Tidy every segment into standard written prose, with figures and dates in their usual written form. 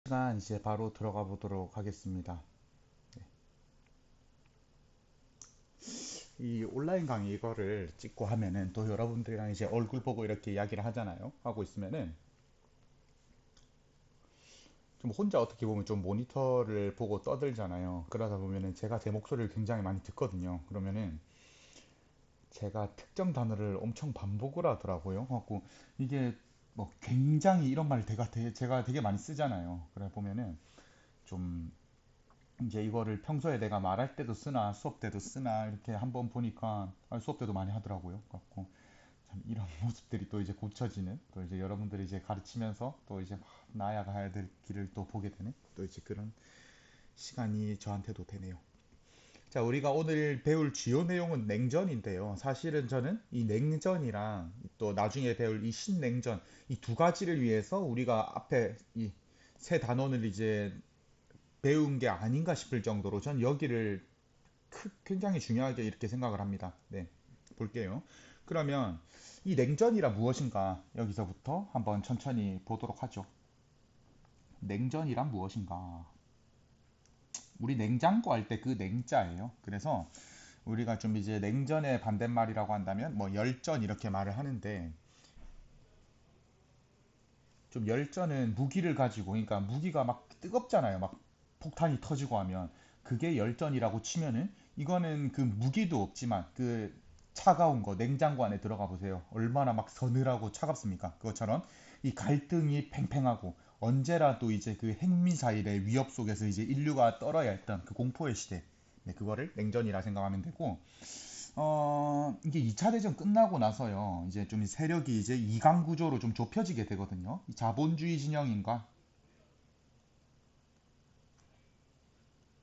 시간 이제 바로 들어가 보도록 하겠습니다. 이 온라인 강의 이거를 찍고 하면은 또 여러분들이랑 이제 얼굴 보고 이렇게 이야기를 하잖아요. 하고 있으면은 좀 혼자 어떻게 보면 좀 모니터를 보고 떠들잖아요. 그러다 보면은 제가 제 목소리를 굉장히 많이 듣거든요. 그러면은 제가 특정 단어를 엄청 반복을 하더라고요. 하고 이게 뭐 굉장히 이런 말 제가 되게 많이 쓰잖아요. 그래 보면은 좀 이제 이거를 평소에 내가 말할 때도 쓰나 수업 때도 쓰나 이렇게 한번 보니까 수업 때도 많이 하더라고요. 갖고 참 이런 모습들이 또 이제 고쳐지는 또 이제 여러분들이 이제 가르치면서 또 이제 막 나아가야 될 길을 또 보게 되는 또 이제 그런 시간이 저한테도 되네요. 자, 우리가 오늘 배울 주요 내용은 냉전인데요. 사실은 저는 이 냉전이랑 또 나중에 배울 이 신냉전 이 두 가지를 위해서 우리가 앞에 이 세 단원을 이제 배운 게 아닌가 싶을 정도로 전 여기를 굉장히 중요하게 이렇게 생각을 합니다. 네, 볼게요. 그러면 이 냉전이란 무엇인가 여기서부터 한번 천천히 보도록 하죠. 냉전이란 무엇인가? 우리 냉장고 할 때 그 냉자예요. 그래서 우리가 좀 이제 냉전의 반대말이라고 한다면 뭐 열전 이렇게 말을 하는데 좀 열전은 무기를 가지고 그러니까 무기가 막 뜨겁잖아요. 막 폭탄이 터지고 하면 그게 열전이라고 치면은 이거는 그 무기도 없지만 그 차가운 거 냉장고 안에 들어가 보세요. 얼마나 막 서늘하고 차갑습니까? 그것처럼 이 갈등이 팽팽하고 언제라도 이제 그 핵미사일의 위협 속에서 이제 인류가 떨어야 했던 그 공포의 시대. 네, 그거를 냉전이라 생각하면 되고 이게 2차 대전 끝나고 나서요. 이제 좀 세력이 이제 이강 구조로 좀 좁혀지게 되거든요. 이 자본주의 진영인가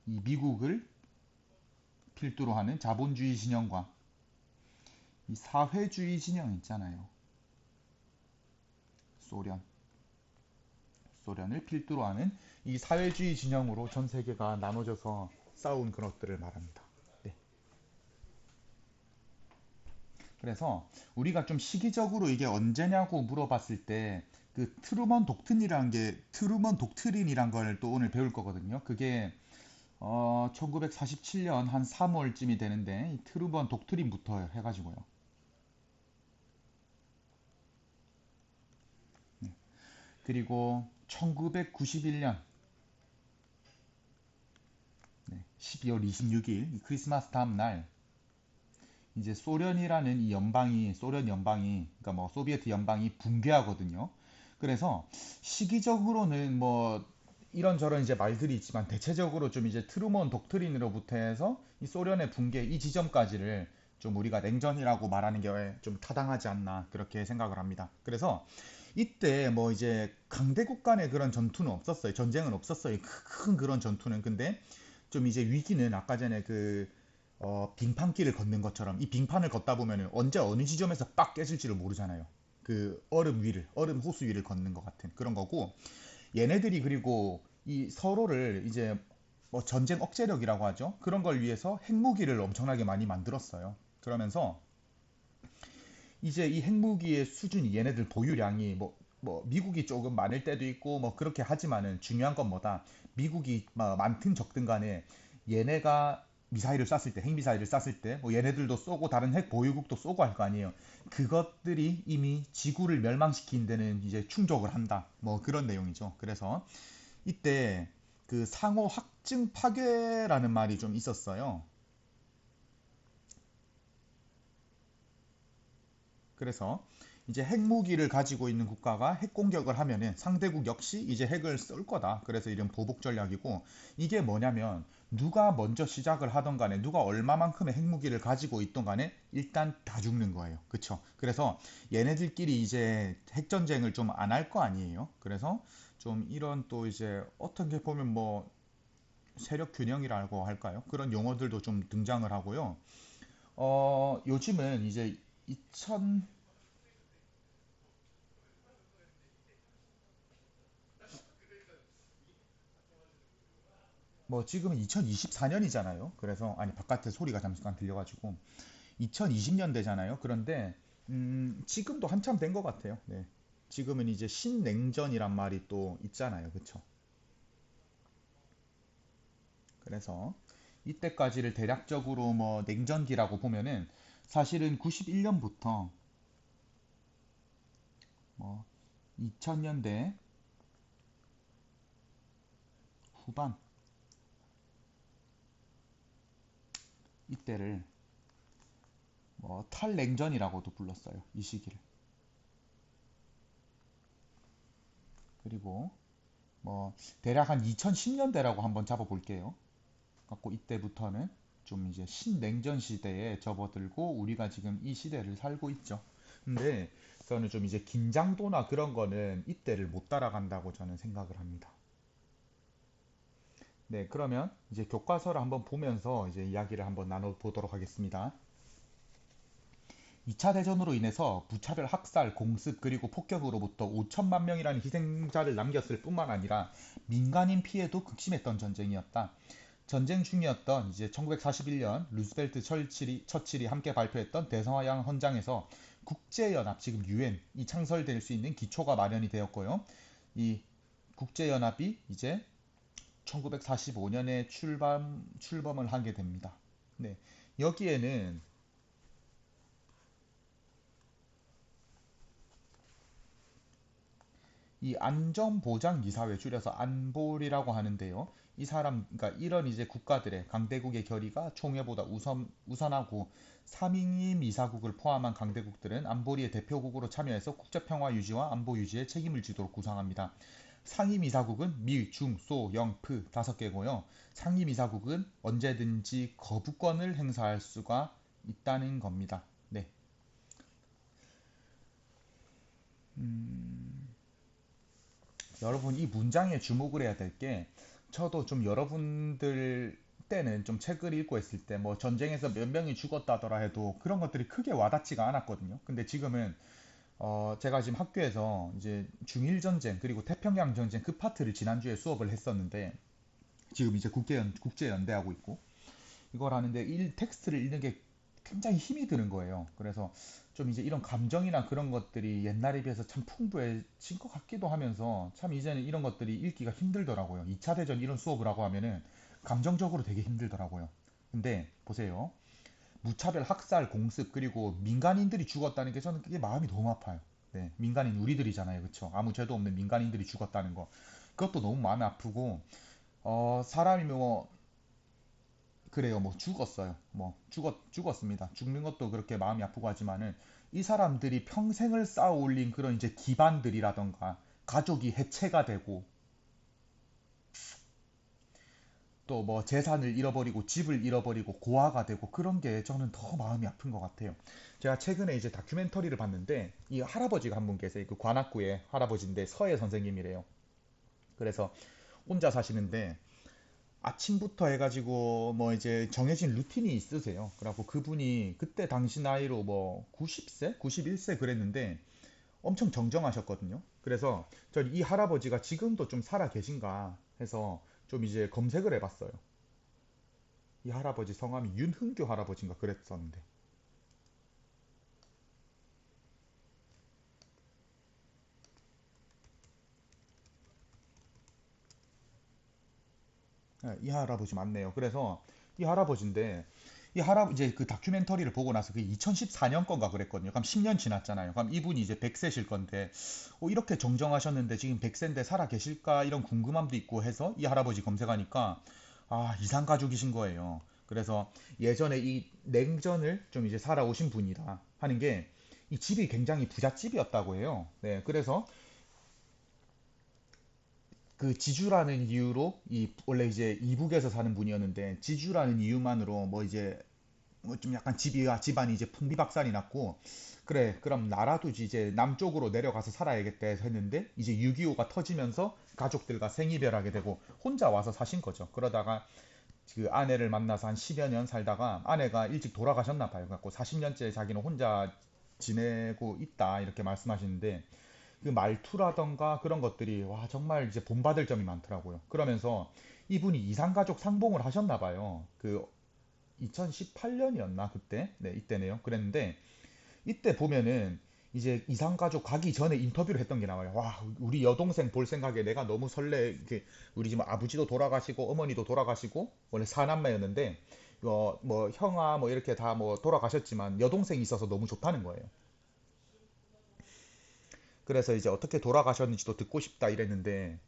이 미국을 필두로 하는 자본주의 진영과 이 사회주의 진영 있잖아요. 소련. 소련을 필두로 하는 이 사회주의 진영으로 전 세계가 나눠져서 싸운 그런 것들을 말합니다. 네. 그래서 우리가 좀 시기적으로 이게 언제냐고 물어봤을 때 그 트루먼 독트린이란 걸 또 오늘 배울 거거든요. 그게 1947년 한 3월쯤이 되는데 이 트루먼 독트린부터 해가지고요. 그리고 1991년 12월 26일 크리스마스 다음 날 이제 소련이라는 이 연방이 소련 연방이 그러니까 뭐 소비에트 연방이 붕괴하거든요. 그래서 시기적으로는 뭐 이런저런 이제 말들이 있지만 대체적으로 좀 이제 트루먼 독트린으로부터 해서 이 소련의 붕괴 이 지점까지를 좀 우리가 냉전이라고 말하는 게 좀 타당하지 않나 그렇게 생각을 합니다. 그래서 이때 뭐 이제 강대국 간의 그런 전투는 없었어요. 전쟁은 없었어요. 큰 그런 전투는. 근데 좀 이제 위기는 아까 전에 그 빙판길을 걷는 것처럼 이 빙판을 걷다 보면은 언제 어느 지점에서 빡 깨질지를 모르잖아요. 그 얼음 호수 위를 걷는 것 같은 그런 거고 얘네들이 그리고 이 서로를 이제 뭐 전쟁 억제력이라고 하죠. 그런 걸 위해서 핵무기를 엄청나게 많이 만들었어요. 그러면서 이제 이 핵무기의 수준이 얘네들 보유량이 뭐 미국이 조금 많을 때도 있고 뭐 그렇게 하지만은 중요한 건 뭐다. 미국이 뭐 많든 적든 간에 얘네가 미사일을 쐈을 때, 핵미사일을 쐈을 때, 뭐 얘네들도 쏘고 다른 핵 보유국도 쏘고 할 거 아니에요. 그것들이 이미 지구를 멸망시킨 데는 이제 충족을 한다. 뭐 그런 내용이죠. 그래서 이때 그 상호 확증 파괴라는 말이 좀 있었어요. 그래서 이제 핵무기를 가지고 있는 국가가 핵 공격을 하면은 상대국 역시 이제 핵을 쏠 거다. 그래서 이런 보복 전략이고 이게 뭐냐면 누가 먼저 시작을 하던 간에 누가 얼마만큼의 핵무기를 가지고 있던 간에 일단 다 죽는 거예요. 그쵸? 그래서 얘네들끼리 이제 핵전쟁을 좀 안 할 거 아니에요. 그래서 좀 이런 또 이제 어떻게 보면 뭐 세력 균형이라고 할까요? 그런 용어들도 좀 등장을 하고요. 요즘은 이제 2000 뭐 지금은 2024년이잖아요. 그래서 아니 바깥에 소리가 잠깐 들려가지고 2020년대잖아요. 그런데 지금도 한참 된 것 같아요. 네. 지금은 이제 신냉전이란 말이 또 있잖아요. 그쵸? 그래서 이때까지를 대략적으로 뭐 냉전기라고 보면은 사실은 91년부터 뭐 2000년대 후반 이때를 뭐 탈냉전이라고도 불렀어요. 이 시기를. 그리고 뭐 대략 한 2010년대라고 한번 잡아볼게요. 갖고 이때부터는 좀 이제 신냉전 시대에 접어들고 우리가 지금 이 시대를 살고 있죠. 근데 저는 좀 이제 긴장도나 그런 거는 이때를 못 따라간다고 저는 생각을 합니다. 네, 그러면 이제 교과서를 한번 보면서 이제 이야기를 한번 나눠보도록 하겠습니다. 2차 대전으로 인해서 무차별 학살, 공습, 그리고 폭격으로부터 5천만 명이라는 희생자를 남겼을 뿐만 아니라 민간인 피해도 극심했던 전쟁이었다. 전쟁 중이었던 이제 1941년 루스벨트 처칠이 함께 발표했던 대서양 헌장에서 국제연합, 지금 유엔이 창설될 수 있는 기초가 마련이 되었고요. 이 국제연합이 이제 1945년에 출범을 하게 됩니다. 네, 여기에는 이 안전보장이사회 줄여서 안보리라고 하는데요. 이 사람, 그러니까 이런 이제 국가들의 강대국의 결의가 총회보다 우선하고 삼인임 이사국을 포함한 강대국들은 안보리의 대표국으로 참여해서 국제평화 유지와 안보 유지에 책임을 지도록 구성합니다. 상임 이사국은 미, 중, 소, 영, 프 다섯 개고요. 상임 이사국은 언제든지 거부권을 행사할 수가 있다는 겁니다. 네. 여러분 이 문장에 주목을 해야 될 게 저도 좀 여러분들 때는 좀 책을 읽고 있을 때 뭐 전쟁에서 몇 명이 죽었다더라 해도 그런 것들이 크게 와닿지가 않았거든요. 근데 지금은 제가 지금 학교에서 이제 중일 전쟁 그리고 태평양 전쟁 그 파트를 지난주에 수업을 했었는데 지금 이제 국제연대하고 있고 이걸 하는데 텍스트를 읽는 게 굉장히 힘이 드는 거예요. 그래서 좀 이제 이런 감정이나 그런 것들이 옛날에 비해서 참 풍부해진 것 같기도 하면서 참 이제는 이런 것들이 읽기가 힘들더라고요. 2차 대전 이런 수업을 하고 하면은 감정적으로 되게 힘들더라고요. 근데 보세요. 무차별 학살, 공습, 그리고 민간인들이 죽었다는 게 저는 그게 마음이 너무 아파요. 네, 민간인 우리들이잖아요. 그쵸? 아무 죄도 없는 민간인들이 죽었다는 거. 그것도 너무 마음이 아프고, 사람이 뭐, 그래요. 뭐 죽었어요. 뭐 죽었습니다. 죽는 것도 그렇게 마음이 아프고 하지만은 이 사람들이 평생을 쌓아 올린 그런 이제 기반들이라던가 가족이 해체가 되고 또 뭐 재산을 잃어버리고 집을 잃어버리고 고아가 되고 그런 게 저는 더 마음이 아픈 것 같아요. 제가 최근에 이제 다큐멘터리를 봤는데 이 할아버지가 한 분 계세요. 그 관악구의 할아버지인데 서예 선생님이래요. 그래서 혼자 사시는데 아침부터 해가지고 뭐 이제 정해진 루틴이 있으세요. 그래갖고 그분이 그때 당시 나이로 뭐 90세, 91세 그랬는데 엄청 정정하셨거든요. 그래서 저 이 할아버지가 지금도 좀 살아 계신가 해서 좀 이제 검색을 해봤어요. 이 할아버지 성함이 윤흥교 할아버지인가 그랬었는데. 네, 이 할아버지 맞네요. 그래서 이 할아버지인데 이 할아버지 이제 그 다큐멘터리를 보고 나서 그 2014년 건가 그랬거든요. 그럼 10년 지났잖아요. 그럼 이분이 이제 100세실 건데 이렇게 정정하셨는데 지금 100세인데 살아 계실까 이런 궁금함도 있고 해서 이 할아버지 검색하니까 이상 가족이신 거예요. 그래서 예전에 이 냉전을 좀 이제 살아오신 분이다 하는 게 이 집이 굉장히 부잣집이었다고 해요. 네, 그래서 그 지주라는 이유로 이 원래 이제 이북에서 사는 분이었는데 지주라는 이유만으로 뭐 이제 뭐 좀 약간 집안이 이제 풍비박산이 났고 그래 그럼 나라도 이제 남쪽으로 내려가서 살아야겠다 해서 했는데 이제 6.25가 터지면서 가족들과 생이별하게 되고 혼자 와서 사신 거죠. 그러다가 그 아내를 만나서 한 10여 년 살다가 아내가 일찍 돌아가셨나 봐요. 그래갖고 40년째 자기는 혼자 지내고 있다 이렇게 말씀하시는데 그 말투라던가 그런 것들이 와 정말 이제 본받을 점이 많더라고요. 그러면서 이분이 이산가족 상봉을 하셨나 봐요. 그 2018년이었나 그때? 네, 이때네요. 그랬는데 이때 보면은 이제 이산가족 가기 전에 인터뷰를 했던 게 나와요. 와, 우리 여동생 볼 생각에 내가 너무 설레. 우리 지금 아버지도 돌아가시고 어머니도 돌아가시고 원래 사남매였는데 뭐 형아 뭐 이렇게 다 뭐 돌아가셨지만 여동생이 있어서 너무 좋다는 거예요. 그래서 이제 어떻게 돌아가셨는지도 듣고 싶다 이랬는데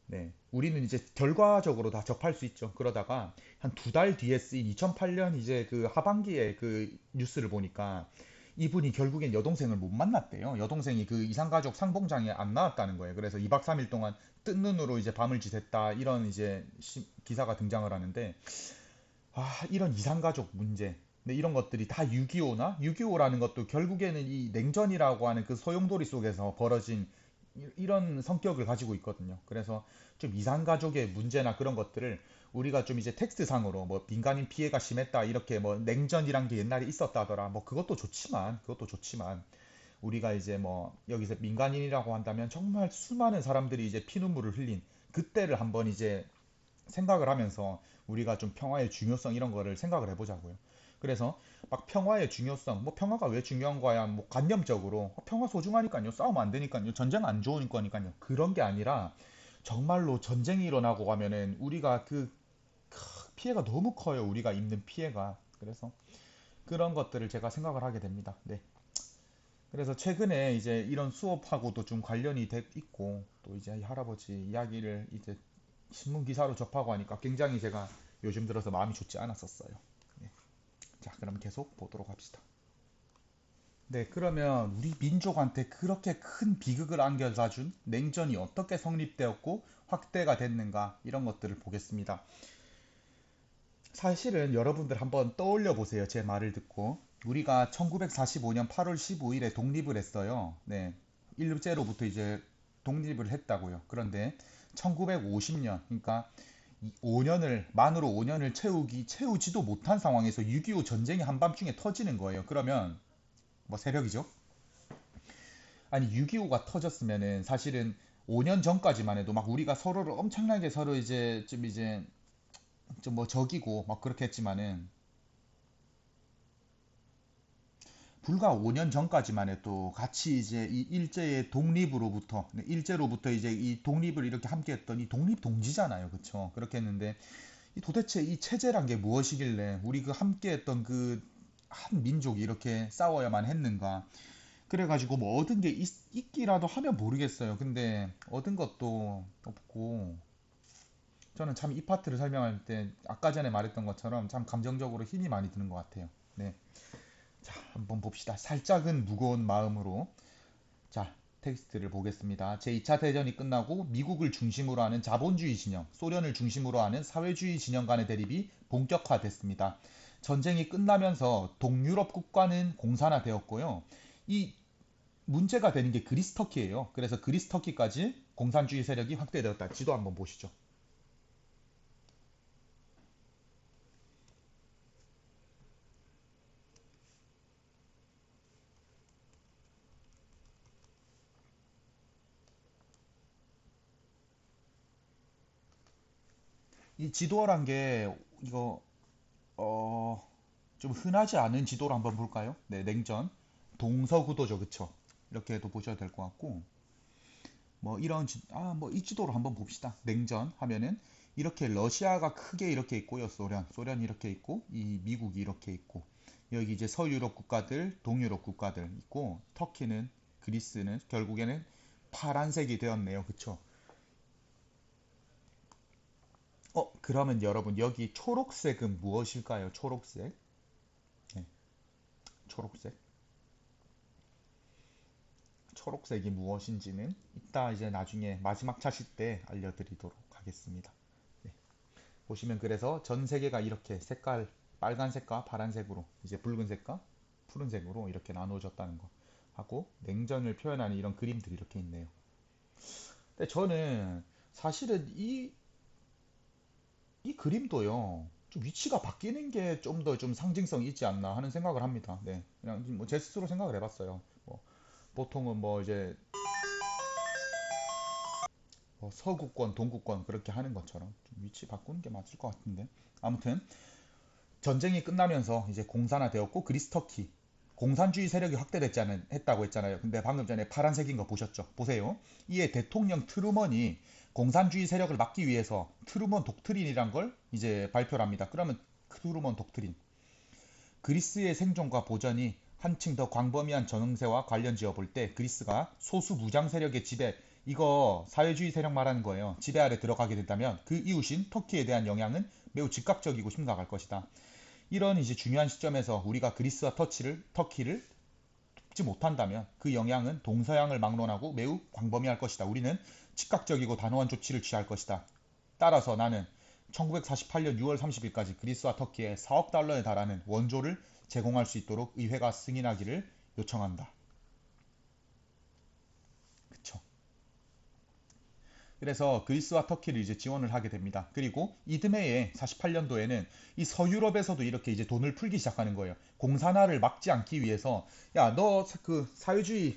네. 우리는 이제 결과적으로 다 접할 수 있죠. 그러다가 한 두 달 뒤에 쓰인 2008년 이제 그 하반기에 그 뉴스를 보니까 이분이 결국엔 여동생을 못 만났대요. 여동생이 그 이산가족 상봉장에 안 나왔다는 거예요. 그래서 2박 3일 동안 뜬 눈으로 이제 밤을 지샜다 이런 이제 기사가 등장을 하는데 이런 이산가족 문제. 근데 이런 것들이 다 6.25나 6.25라는 것도 결국에는 이 냉전이라고 하는 그 소용돌이 속에서 벌어진 이런 성격을 가지고 있거든요. 그래서 좀 이산가족의 문제나 그런 것들을 우리가 좀 이제 텍스트상으로 뭐 민간인 피해가 심했다 이렇게 뭐 냉전이란 게 옛날에 있었다더라 뭐 그것도 좋지만 우리가 이제 뭐 여기서 민간인이라고 한다면 정말 수많은 사람들이 이제 피눈물을 흘린 그때를 한번 이제 생각을 하면서 우리가 좀 평화의 중요성 이런 거를 생각을 해보자고요. 그래서 막 평화의 중요성, 뭐 평화가 왜 중요한 거야, 뭐 관념적으로 평화 소중하니까요, 싸우면 안 되니까요, 전쟁 안 좋은 거니까요, 그런 게 아니라 정말로 전쟁이 일어나고 가면은 우리가 그 피해가 너무 커요, 우리가 입는 피해가. 그래서 그런 것들을 제가 생각을 하게 됩니다. 네. 그래서 최근에 이제 이런 수업하고도 좀 관련이 돼 있고 또 이제 이 할아버지 이야기를 이제 신문 기사로 접하고 하니까 굉장히 제가 요즘 들어서 마음이 좋지 않았었어요. 네. 자, 그럼 계속 보도록 합시다. 네, 그러면 우리 민족한테 그렇게 큰 비극을 안겨다 준 냉전이 어떻게 성립되었고 확대가 됐는가 이런 것들을 보겠습니다. 사실은 여러분들 한번 떠올려 보세요. 제 말을 듣고. 우리가 1945년 8월 15일에 독립을 했어요. 네. 일제로부터 이제 독립을 했다고요. 그런데 1950년, 그러니까 5년을 만으로 5년을 채우지도 못한 상황에서 6.25 전쟁이 한밤중에 터지는 거예요. 그러면 뭐 새벽이죠? 아니 6.25가 터졌으면은 사실은 5년 전까지만 해도 막 우리가 서로를 엄청나게 서로 이제 좀 이제 좀 뭐 적이고 막 그렇게 했지만은 불과 5년 전까지만 해도 같이 이제 이 일제의 독립으로부터 일제로부터 이제 이 독립을 이렇게 함께 했던 이 독립 동지잖아요. 그쵸? 그렇게 했는데 이 도대체 이 체제란 게 무엇이길래 우리 그 함께 했던 그 한 민족이 이렇게 싸워야만 했는가? 그래가지고 뭐 얻은 게 있기라도 하면 모르겠어요. 근데 얻은 것도 없고 저는 참 이 파트를 설명할 때 아까 전에 말했던 것처럼 참 감정적으로 힘이 많이 드는 것 같아요. 네. 자, 한번 봅시다. 살짝은 무거운 마음으로. 자, 텍스트를 보겠습니다. 제2차 대전이 끝나고 미국을 중심으로 하는 자본주의 진영, 소련을 중심으로 하는 사회주의 진영 간의 대립이 본격화됐습니다. 전쟁이 끝나면서 동유럽 국가는 공산화되었고요. 이 문제가 되는 게 그리스 터키예요. 그래서 그리스 터키까지 공산주의 세력이 확대되었다. 지도 한번 보시죠. 이 지도란 게 이거 어, 좀 흔하지 않은 지도를 한번 볼까요? 네, 냉전. 동서구도죠, 그쵸? 이렇게도 보셔도 될 것 같고, 뭐 이런, 뭐 이 지도로 한번 봅시다. 냉전 하면은 이렇게 러시아가 크게 이렇게 있고요, 소련이 이렇게 있고, 이 미국이 이렇게 있고, 여기 이제 서유럽 국가들, 동유럽 국가들 있고, 터키는, 그리스는 결국에는 파란색이 되었네요, 그쵸? 그러면 여러분, 여기 초록색은 무엇일까요? 초록색. 네, 초록색. 초록색이 무엇인지는 이따 이제 나중에 마지막 차실 때 알려드리도록 하겠습니다. 네. 보시면 그래서 전 세계가 이렇게 색깔 빨간색과 파란색으로 이제 붉은색과 푸른색으로 이렇게 나누어졌다는 거 하고 냉전을 표현하는 이런 그림들이 이렇게 있네요. 근데 저는 사실은 이 그림도요. 좀 위치가 바뀌는 게 좀 더 좀 상징성이 있지 않나 하는 생각을 합니다. 네. 그냥 뭐 제 스스로 생각을 해봤어요. 뭐 보통은 뭐 이제 서구권, 동구권 그렇게 하는 것처럼 좀 위치 바꾸는 게 맞을 것 같은데. 아무튼 전쟁이 끝나면서 이제 공산화되었고 그리스 터키. 공산주의 세력이 했다고 했잖아요. 근데 방금 전에 파란색인 거 보셨죠? 보세요. 이에 대통령 트루먼이 공산주의 세력을 막기 위해서 트루먼 독트린이란 걸 이제 발표를 합니다. 그러면 트루먼 독트린. 그리스의 생존과 보전이 한층 더 광범위한 전응세와 관련 지어 볼 때 그리스가 소수 무장 세력의 지배, 이거 사회주의 세력 말하는 거예요. 지배 아래 들어가게 된다면 그 이웃인 터키에 대한 영향은 매우 즉각적이고 심각할 것이다. 이런 이제 중요한 시점에서 우리가 그리스와 터키를 뚫지 못한다면 그 영향은 동서양을 막론하고 매우 광범위할 것이다. 우리는 즉각적이고 단호한 조치를 취할 것이다. 따라서 나는 1948년 6월 30일까지 그리스와 터키에 4억 달러에 달하는 원조를 제공할 수 있도록 의회가 승인하기를 요청한다. 그쵸? 그래서 그리스와 터키를 이제 지원을 하게 됩니다. 그리고 이듬해에 48년도에는 이 서유럽에서도 이렇게 이제 돈을 풀기 시작하는 거예요. 공산화를 막지 않기 위해서 야, 너 그 사회주의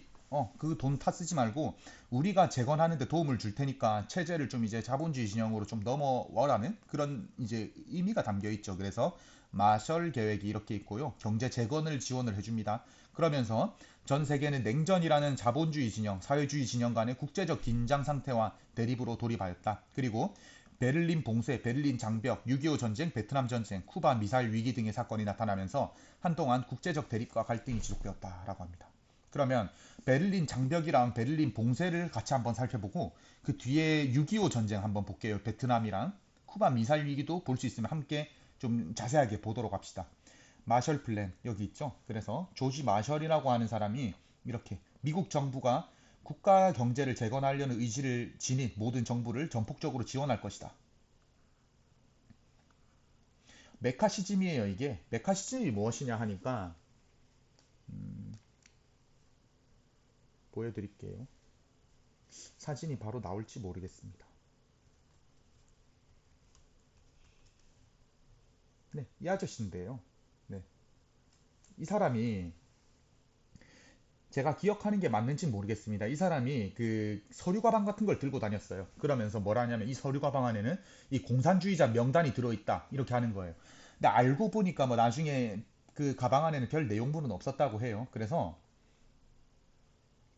그 돈 타 쓰지 말고 우리가 재건하는데 도움을 줄 테니까 체제를 좀 이제 자본주의 진영으로 좀 넘어와라는 그런 이제 의미가 담겨 있죠. 그래서 마셜 계획이 이렇게 있고요. 경제 재건을 지원을 해줍니다. 그러면서 전 세계는 냉전이라는 자본주의 진영, 사회주의 진영 간의 국제적 긴장 상태와 대립으로 돌입하였다. 그리고 베를린 봉쇄, 베를린 장벽, 6.25 전쟁, 베트남 전쟁, 쿠바 미사일 위기 등의 사건이 나타나면서 한동안 국제적 대립과 갈등이 지속되었다라고 합니다. 그러면 베를린 장벽이랑 베를린 봉쇄를 같이 한번 살펴보고 그 뒤에 6.25 전쟁 한번 볼게요. 베트남이랑 쿠바 미사일 위기도 볼 수 있으면 함께 좀 자세하게 보도록 합시다. 마셜 플랜 여기 있죠. 그래서 조지 마셜이라고 하는 사람이 이렇게 미국 정부가 국가 경제를 재건하려는 의지를 지닌 모든 정부를 전폭적으로 지원할 것이다. 메카시즘이에요. 이게 메카시즘이 무엇이냐 하니까 보여드릴게요. 사진이 바로 나올지 모르겠습니다. 네, 이 아저씨인데요. 네, 이 사람이 제가 기억하는 게 맞는지 모르겠습니다. 이 사람이 그 서류 가방 같은 걸 들고 다녔어요. 그러면서 뭐라 하냐면 이 서류 가방 안에는 이 공산주의자 명단이 들어있다. 이렇게 하는 거예요. 근데 알고 보니까 뭐 나중에 그 가방 안에는 별 내용물은 없었다고 해요. 그래서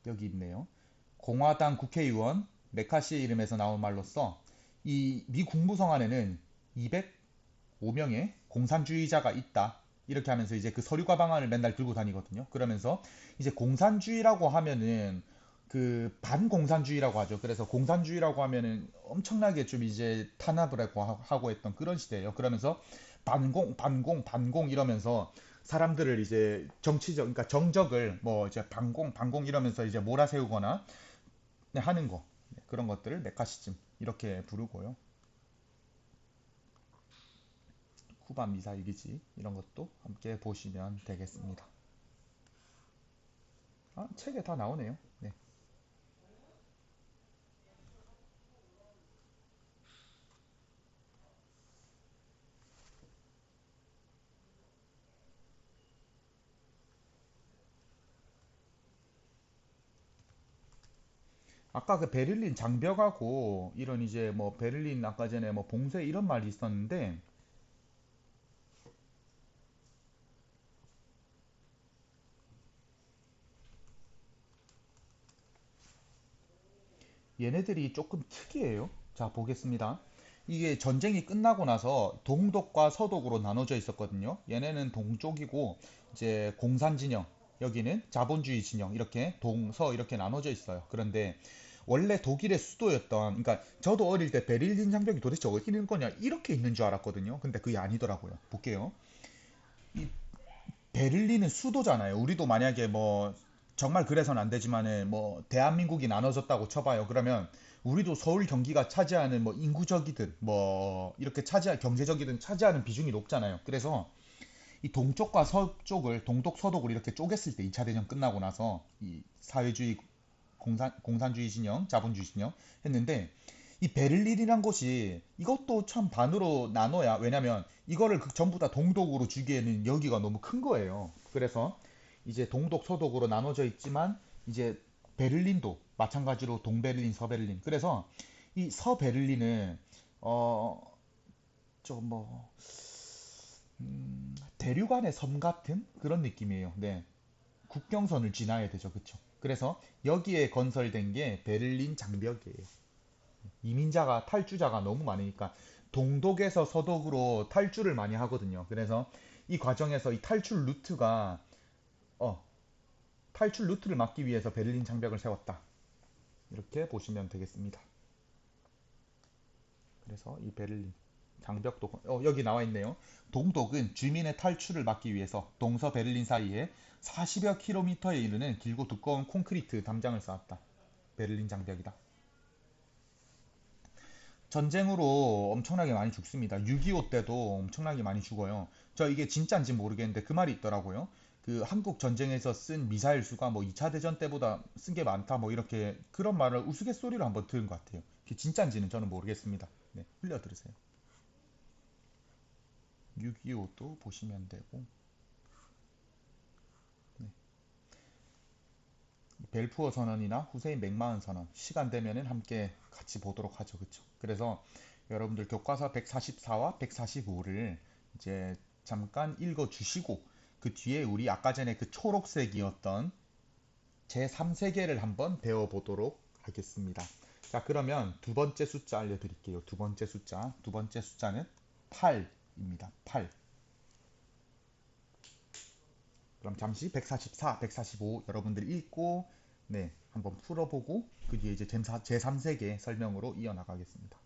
여기 있네요. 공화당 국회의원 메카시의 이름에서 나온 말로써 이 미 국무성 안에는 205명의 공산주의자가 있다. 이렇게 하면서 이제 그 서류 가방을 맨날 들고 다니거든요. 그러면서 이제 공산주의라고 하면은 그 반공산주의라고 하죠. 그래서 공산주의라고 하면은 엄청나게 좀 이제 탄압을 하고 했던 그런 시대예요. 그러면서 반공 이러면서 사람들을 이제 정치적, 그러니까 정적을 뭐 이제 반공 이러면서 이제 몰아세우거나 하는 거. 그런 것들을 메카시즘 이렇게 부르고요. 쿠바 미사일 기지 이런 것도 함께 보시면 되겠습니다. 아, 책에 다 나오네요. 네. 아까 그 베를린 장벽하고 이런 이제 뭐 베를린 아까 전에 뭐 봉쇄 이런 말이 있었는데 얘네들이 조금 특이해요. 자, 보겠습니다. 이게 전쟁이 끝나고 나서 동독과 서독으로 나눠져 있었거든요. 얘네는 동쪽이고 이제 공산 진영, 여기는 자본주의 진영 이렇게 동서 이렇게 나눠져 있어요. 그런데 원래 독일의 수도였던, 그러니까 저도 어릴 때 베를린 장벽이 도대체 어디 있는 거냐 이렇게 있는 줄 알았거든요. 근데 그게 아니더라고요. 볼게요. 이 베를린은 수도잖아요. 우리도 만약에 뭐 정말 그래서는 안 되지만은 뭐 대한민국이 나눠졌다고 쳐봐요. 그러면 우리도 서울 경기가 차지하는 뭐 인구적이든 뭐 이렇게 차지할 경제적이든 차지하는 비중이 높잖아요. 그래서 이 동쪽과 서쪽을 동독 서독을 이렇게 쪼갰을 때 2차 대전 끝나고 나서 이 사회주의 공산주의 진영, 자본주의 진영 했는데 이 베를린이란 곳이 이것도 참 반으로 나눠야 왜냐면 이거를 전부 다 동독으로 주기에는 여기가 너무 큰 거예요. 그래서 이제 동독, 서독으로 나눠져 있지만 이제 베를린도 마찬가지로 동베를린, 서베를린. 그래서 이 서베를린은 어좀뭐 대륙 안의 섬 같은 그런 느낌이에요. 네. 국경선을 지나야 되죠. 그쵸? 그래서 여기에 건설된 게 베를린 장벽이에요. 이민자가 탈주자가 너무 많으니까 동독에서 서독으로 탈주를 많이 하거든요. 그래서 이 과정에서 이 탈출 루트가 어, 탈출 루트를 막기 위해서 베를린 장벽을 세웠다. 이렇게 보시면 되겠습니다. 그래서 이 베를린 장벽도 여기 나와 있네요. 동독은 주민의 탈출을 막기 위해서 동서 베를린 사이에 40여 킬로미터에 이르는 길고 두꺼운 콘크리트 담장을 쌓았다. 베를린 장벽이다. 전쟁으로 엄청나게 많이 죽습니다. 6.25 때도 엄청나게 많이 죽어요. 저 이게 진짜인지 모르겠는데 그 말이 있더라고요. 그 한국 전쟁에서 쓴 미사일 수가 뭐 2차 대전 때보다 쓴 게 많다 뭐 이렇게 그런 말을 우스갯소리로 한번 들은 것 같아요. 그게 진짜인지는 저는 모르겠습니다. 네, 흘려 들으세요. 6.25도 보시면 되고 네. 벨푸어 선언이나 후세인 맥마흔 선언 시간 되면은 함께 같이 보도록 하죠. 그쵸? 그래서 여러분들 교과서 144와 145를 이제 잠깐 읽어 주시고 그 뒤에 우리 아까 전에 그 초록색이었던 제3세계를 한번 배워보도록 하겠습니다. 자, 그러면 두 번째 숫자 알려드릴게요. 두 번째 숫자. 두 번째 숫자는 8입니다. 8. 그럼 잠시 144, 145 여러분들이 읽고 네, 한번 풀어보고 그 뒤에 이제 제3세계 설명으로 이어나가겠습니다.